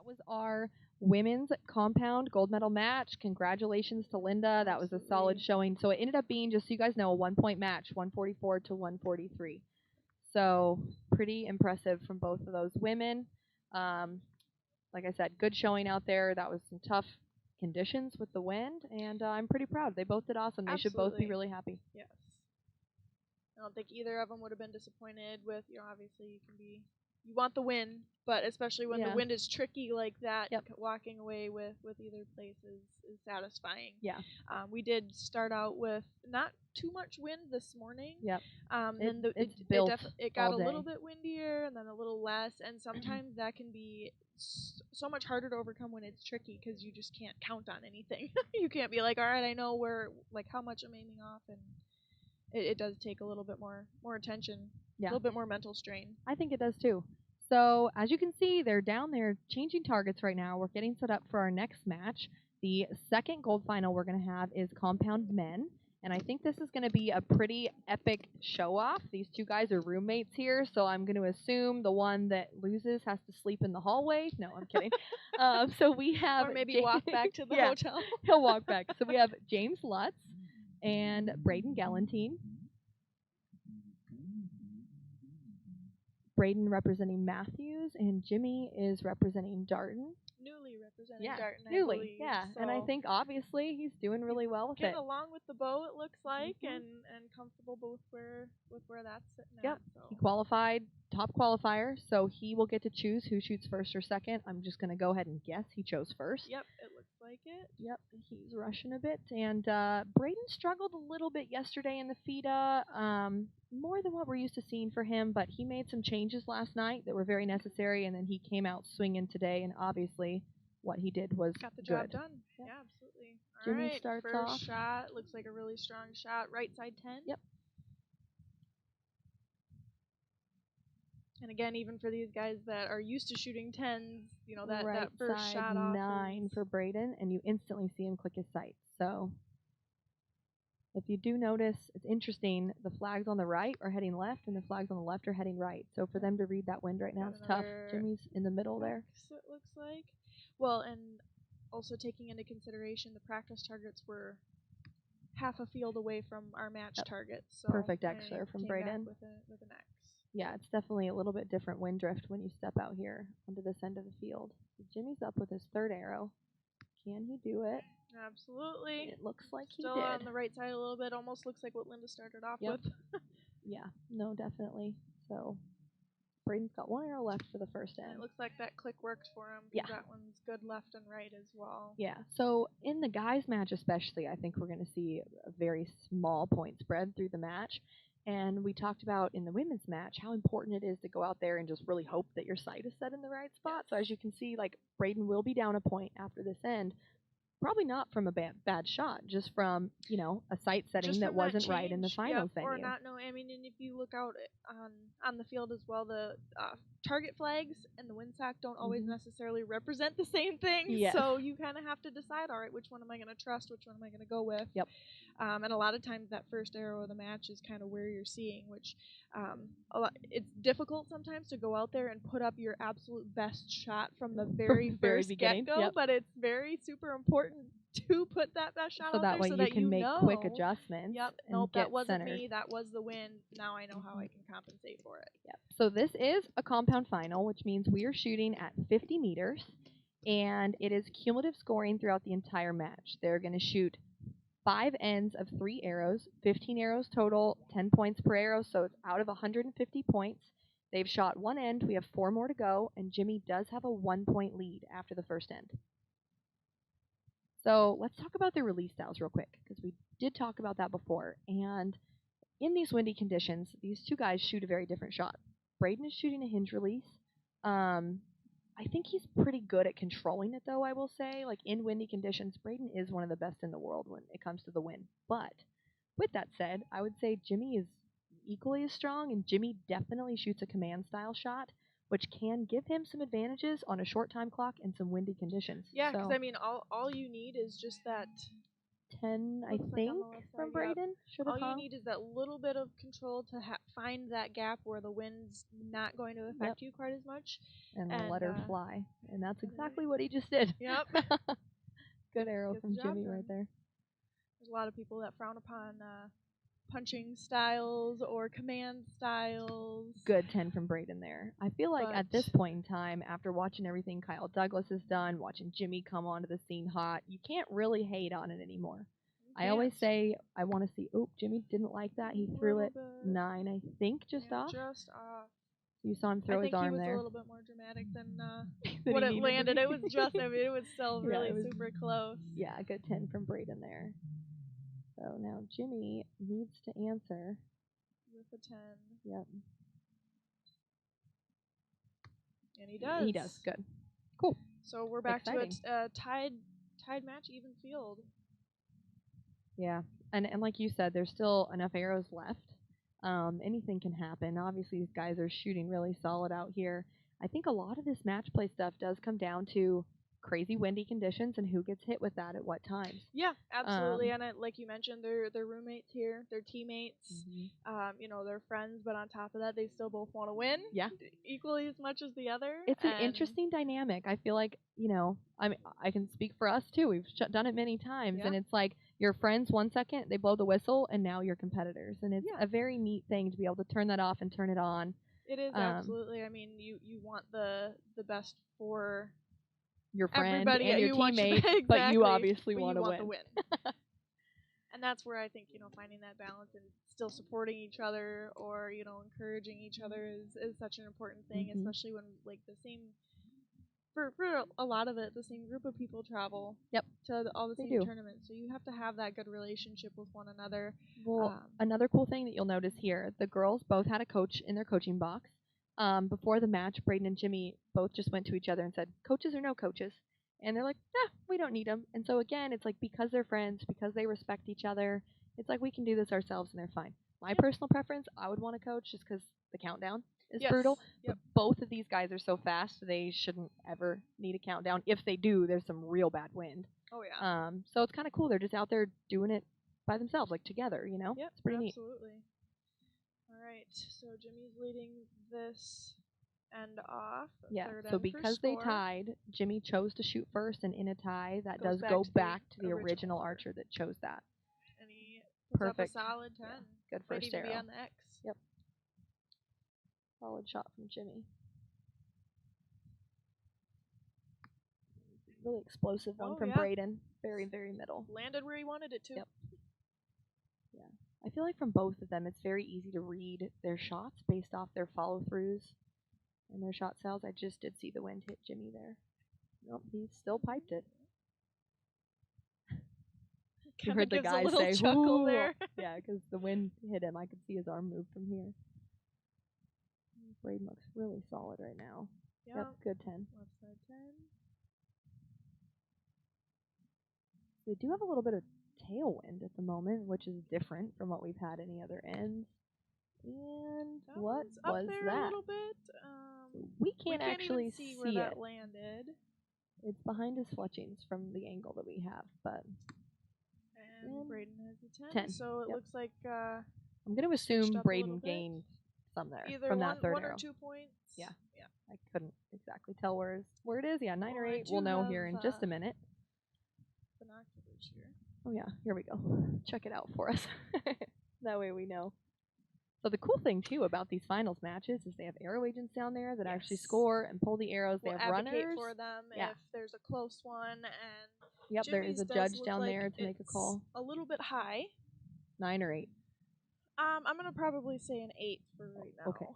was our women's compound gold medal match. Congratulations to Linda. That was a solid showing. So it ended up being, just so you guys know, a 1-point match, 144 to 143. So pretty impressive from both of those women. Like I said, good showing out there. That was some tough conditions with the wind, and I'm pretty proud. They both did awesome. They should both be really happy. Yes. I don't think either of them would have been disappointed with, obviously you want the win, but especially when the wind is tricky like that, walking away with either place is satisfying. Yeah. We did start out with not too much wind this morning. Yep. Then it got a little bit windier and then a little less, and sometimes that can be so much harder to overcome when it's tricky because you just can't count on anything. You can't be like, all right, I know where, like, how much I'm aiming off, and it does take a little bit more attention, a little bit more mental strain. I think it does too. So as you can see, they're down there changing targets right now. We're getting set up for our next match. The second gold final we're going to have is compound men. And I think this is going to be a pretty epic show-off. These two guys are roommates here, so I'm going to assume the one that loses has to sleep in the hallway. No, I'm kidding. So we have... Or maybe walk back to the hotel. He'll walk back. So we have James Lutz and Braden Gellenthien. Braden representing Matthews, and Jimmy is representing Darton. Newly representing Darton, newly, I believe. So and I think obviously he's doing really well with it. Getting along with the bow, it looks like, and comfortable both with where that's sitting at. So. He qualified, top qualifier, so he will get to choose who shoots first or second. I'm just going to go ahead and guess he chose first. Yep, it looks like it. Yep, he's rushing a bit, and Braden struggled a little bit yesterday in the FIDA, more than what we're used to seeing for him, but he made some changes last night that were very necessary, and then he came out swinging today, and obviously what he did was got the good. job done. Yeah, absolutely. Jimmy starts first off. Shot looks like a really strong shot. Right side 10. Yep. And again, even for these guys that are used to shooting 10s, that right first side shot off 9 for Braden, and you instantly see him click his sights. So if you do notice, it's interesting, the flags on the right are heading left and the flags on the left are heading right. So for them to read that wind right now is tough. Jimmy's in the middle there. It looks like. Well, and also taking into consideration the practice targets were half a field away from our match targets. So perfect X there from Braden. With an X. Yeah, it's definitely a little bit different wind drift when you step out here onto this end of the field. So Jimmy's up with his third arrow. Can he do it? Absolutely. It looks like Still he did. On the right side a little bit. Almost looks like what Linda started off with. Yeah, no, definitely. So Braden's got one arrow left for the first end. It looks like that click worked for him. Yeah. That one's good left and right as well. Yeah, so in the guys' match especially, I think we're going to see a very small point spread through the match. And we talked about in the women's match how important it is to go out there and just really hope that your sight is set in the right spot. So as you can see, like, Braden will be down a point after this end. Probably not from a bad shot, just from, a sight setting that wasn't right in the finals venue. Or not knowing. I mean, and if you look out on the field as well, the target flags and the windsock don't always necessarily represent the same thing. Yes. So you kind of have to decide, all right, which one am I going to trust, which one am I going to go with? Yep. And a lot of times that first arrow of the match is kind of where you're seeing, which it's difficult sometimes to go out there and put up your absolute best shot from the very first get-go, but it's very super important to put that best shot out there so that you can make quick adjustments. Yep. Nope, that wasn't me. That was the wind. Now I know how I can compensate for it. Yep. So this is a compound final, which means we are shooting at 50 meters, and it is cumulative scoring throughout the entire match. They're going to shoot 5 ends of 3 arrows, 15 arrows total, 10 points per arrow, so it's out of 150 points. They've shot 1 end. We have 4 more to go, and Jimmy does have a 1-point lead after the first end. So let's talk about the release styles real quick, because we did talk about that before. And in these windy conditions, these two guys shoot a very different shot. Braden is shooting a hinge release. I think he's pretty good at controlling it, though, I will say. Like, in windy conditions, Braden is one of the best in the world when it comes to the wind. But with that said, I would say Jimmy is equally as strong, and Jimmy definitely shoots a command-style shot, which can give him some advantages on a short time clock and some windy conditions. Yeah, because, I mean, all you need is just that 10, I think, from Braden. Should have All you need is that little bit of control to find that gap where the wind's not going to affect you quite as much. And let her fly. And that's exactly what he just did. Yep. Good arrow from Jimmy right there. There's a lot of people that frown upon punching styles or command styles. Good 10 from Braden there. I feel like at this point in time, after watching everything Kyle Douglas has done, watching Jimmy come onto the scene hot, you can't really hate on it anymore. I always say I want to see, Jimmy didn't like that. He threw it 9, I think, just off. Just off. You saw him throw his arm there. I think he was a little bit more dramatic than what it landed. It was just, it was still really super close. Yeah, a good 10 from Braden there. So now Jimmy needs to answer. With a 10. Yep. And he does. He does. Good. Cool. So we're back to a tied match, even field. Yeah. And like you said, there's still enough arrows left. Anything can happen. Obviously, these guys are shooting really solid out here. I think a lot of this match play stuff does come down to crazy windy conditions and who gets hit with that at what times. Yeah, absolutely. And like you mentioned, they're roommates here, they're teammates, they're friends, but on top of that, they still both want to win. Yeah, equally as much as the other. It's an interesting dynamic. I feel like I can speak for us too. We've done it many times, and it's like you're friends 1 second, they blow the whistle, and now you're competitors, and it's a very neat thing to be able to turn that off and turn it on. It is absolutely. I mean, you want the best for your friend everybody and your teammate, exactly, but you obviously want to win. And that's where I think, finding that balance and still supporting each other or, encouraging each other is such an important thing, especially when for a lot of it, the same group of people travel to all the same tournaments. So you have to have that good relationship with one another. Well, another cool thing that you'll notice here, the girls both had a coach in their coaching box. Before the match, Braden and Jimmy both just went to each other and said, coaches or no coaches? And they're like, we don't need them. And so again, it's like because they're friends, because they respect each other, it's like we can do this ourselves and they're fine. My personal preference, I would want a coach just because the countdown is brutal. But both of these guys are so fast, they shouldn't ever need a countdown. If they do, there's some real bad wind. Oh, yeah. So it's kind of cool. They're just out there doing it by themselves, like together, Yep, it's pretty neat. Absolutely. All right, so Jimmy's leading this end off. Yeah, so because they tied, Jimmy chose to shoot first, and in a tie, that does go back to the original archer that chose that. And he puts up a solid 10. Good first arrow. Be on the X. Yep. Solid shot from Jimmy. Really explosive one from Braden. Very, very middle. Landed where he wanted it to. Yep. Yeah. I feel like from both of them, it's very easy to read their shots based off their follow-throughs and their shot styles. I just did see the wind hit Jimmy there. Nope, he still piped it. You heard the guy say, chuckle there. Yeah, because the wind hit him. I could see his arm move from here. Braden looks really solid right now. Yep, good 10. Left side 10. They do have a little bit of tailwind at the moment, which is different from what we've had any other ends. And what was that? A little bit. We can't actually see where that landed. It's behind his fletchings from the angle that we have, but. And Braden has a 10. So it looks like. I'm going to assume Braden gained some there from that third arrow. Either 1 or 2 points. Yeah. I couldn't exactly tell where it is. Yeah, 9 or 8. We'll know here in just a minute. Binoculars here. Oh yeah, here we go. Check it out for us. That way we know. So the cool thing too about these finals matches is they have arrow agents down there that actually score and pull the arrows. They have runners for them if there's a close one. And there is a judge down there to make a call. A little bit high. 9 or 8. I'm gonna probably say an 8 for right now. Okay.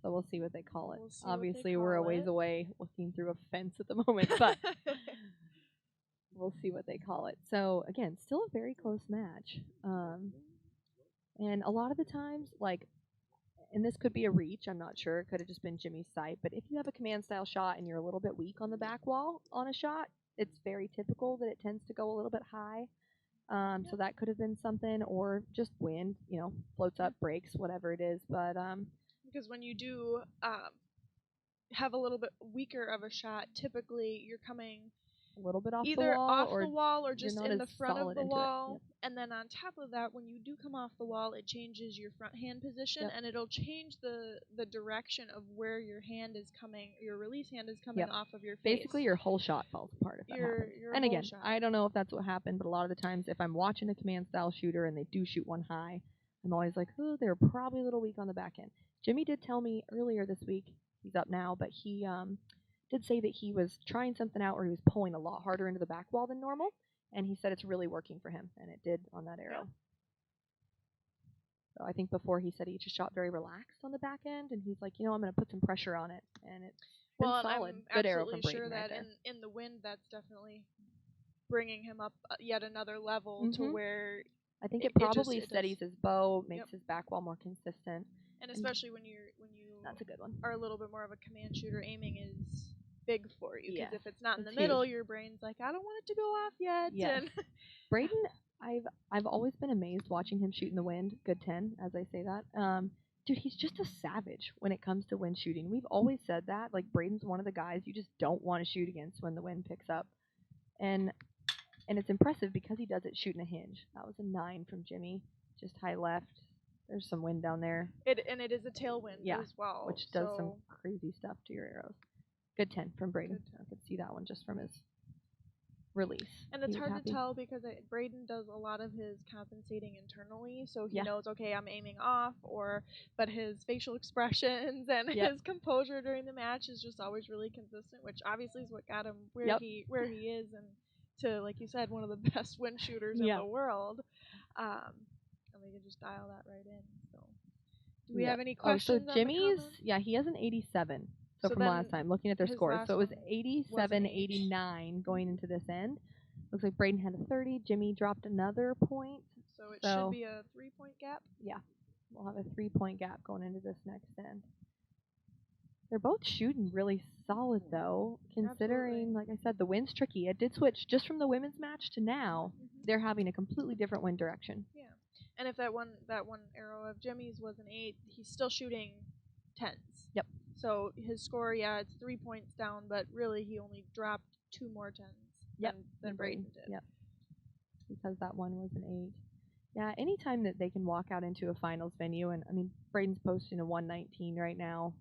So we'll see what they call it. Obviously, we're a ways away looking through a fence at the moment, but we'll see what they call it. So again, still a very close match. And a lot of the times, and this could be a reach, I'm not sure, it could have just been Jimmy's sight, but if you have a command style shot and you're a little bit weak on the back wall on a shot, it's very typical that it tends to go a little bit high. So that could have been something, or just wind, floats up, breaks, whatever it is. But because when you do have a little bit weaker of a shot, typically you're coming a little bit off either the wall, off the wall or just in the front of the wall. Yep. And then on top of that, when you do come off the wall, it changes your front hand position, yep. and it'll change the direction of where your hand is coming, your release hand is coming yep. off of your face. Basically, your whole shot falls apart if that happens. And again, I don't know if that's what happened, but a lot of the times if I'm watching a command style shooter and they do shoot one high, I'm always like, oh, they're probably a little weak on the back end. Jimmy did tell me earlier this week, he's up now, but he did say that he was trying something out where he was pulling a lot harder into the back wall than normal, and he said it's really working for him, and it did on that arrow. So I think before he said he just shot very relaxed on the back end, and he's like, I'm going to put some pressure on it, and it's been solid. Good arrow from Braden. I'm absolutely sure that in the wind, that's definitely bringing him up yet another level to where I think it probably steadies his bow, makes his back wall more consistent. And especially when you that's a good one. Are a little bit more of a command shooter, aiming is big for you. Because if it's not in the huge. middle, your brain's like, I don't want it to go off yet. Yes. Braden, I've always been amazed watching him shoot in the wind. Good 10, as I say that. Dude, he's just a savage when it comes to wind shooting. We've always said that. Like, Braden's one of the guys you just don't want to shoot against when the wind picks up. And it's impressive because he does it shooting a hinge. That was a 9 from Jimmy, just high left. There's some wind down there. It is a tailwind as well. Which does some crazy stuff to your arrows. Good 10 from Braden. I could see that one just from his release. And it's hard to tell because Braden does a lot of his compensating internally, so he knows, okay, I'm aiming off, but his facial expressions and his composure during the match is just always really consistent, which obviously is what got him where he is, and to, like you said, one of the best wind shooters in the world. And we can just dial that right in. So, do we have any questions? So Jimmy's, he has an 87. So from last time, looking at their scores. So it was 87, 89 going into this end. Looks like Braden had a 30. Jimmy dropped another point. So it should be a 3-point gap? Yeah. We'll have a 3-point gap going into this next end. They're both shooting really solid, though, considering, like I said, the wind's tricky. It did switch just from the women's match to now. They're having a completely different wind direction. Yeah. And if that one arrow of Jimmy's was an 8, he's still shooting 10s. Yep. So his score, it's 3 points down, but really he only dropped 2 more 10s than Braden did. Yep. Because that one was an 8. Yeah, anytime that they can walk out into a finals venue, and I mean, Braden's posting a 119 right now.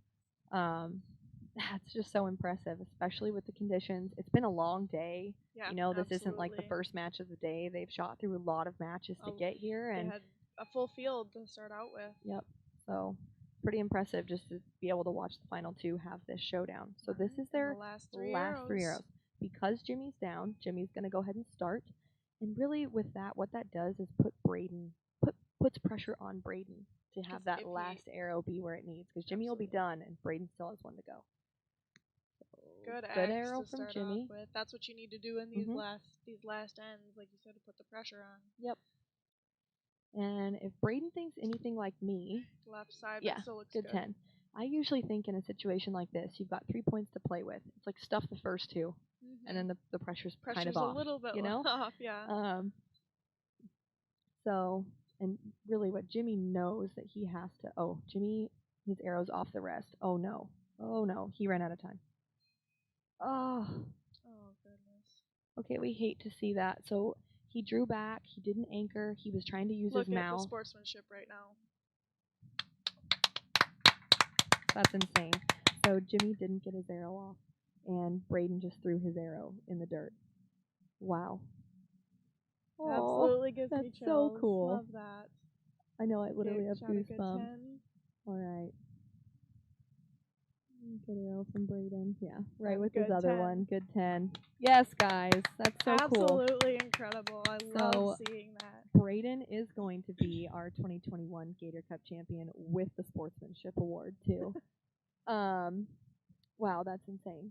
That's just so impressive, especially with the conditions. It's been a long day. Yeah, this isn't like the first match of the day. They've shot through a lot of matches to get here, and they had a full field to start out with. Yep. So pretty impressive just to be able to watch the final 2 have this showdown. So this is their last three arrows. Because Jimmy's down, Jimmy's going to go ahead and start. And really, with that, what that does is puts pressure on Braden to have that last arrow be where it needs, because Jimmy will be done and Braden still has one to go. Good arrow to from start Jimmy. With. That's what you need to do in these last ends, like you said, to put the pressure on. Yep. And if Braden thinks anything like me, left side, but still looks good. 10. I usually think in a situation like this, you've got 3 points to play with. It's like stuff the first 2, and then the pressure's kind of off. A little bit off, yeah. So, and really what Jimmy knows that he has to, Jimmy, his arrow's off the rest. Oh no, he ran out of time. Oh goodness. Okay, we hate to see that. So he drew back, he didn't anchor, he was trying to use his mouth. Look at the sportsmanship right now. That's insane. So Jimmy didn't get his arrow off, and Braden just threw his arrow in the dirt. Wow. Absolutely gives me chills. That's so cool. Love that. I know, I literally have goosebumps. All right. Good arrow from Braden. Yeah, right with his other 10. one. Good 10. Yes, guys. That's so cool. Absolutely incredible. I love seeing that. Braden is going to be our 2021 Gator Cup champion with the Sportsmanship Award, too. Wow, that's insane.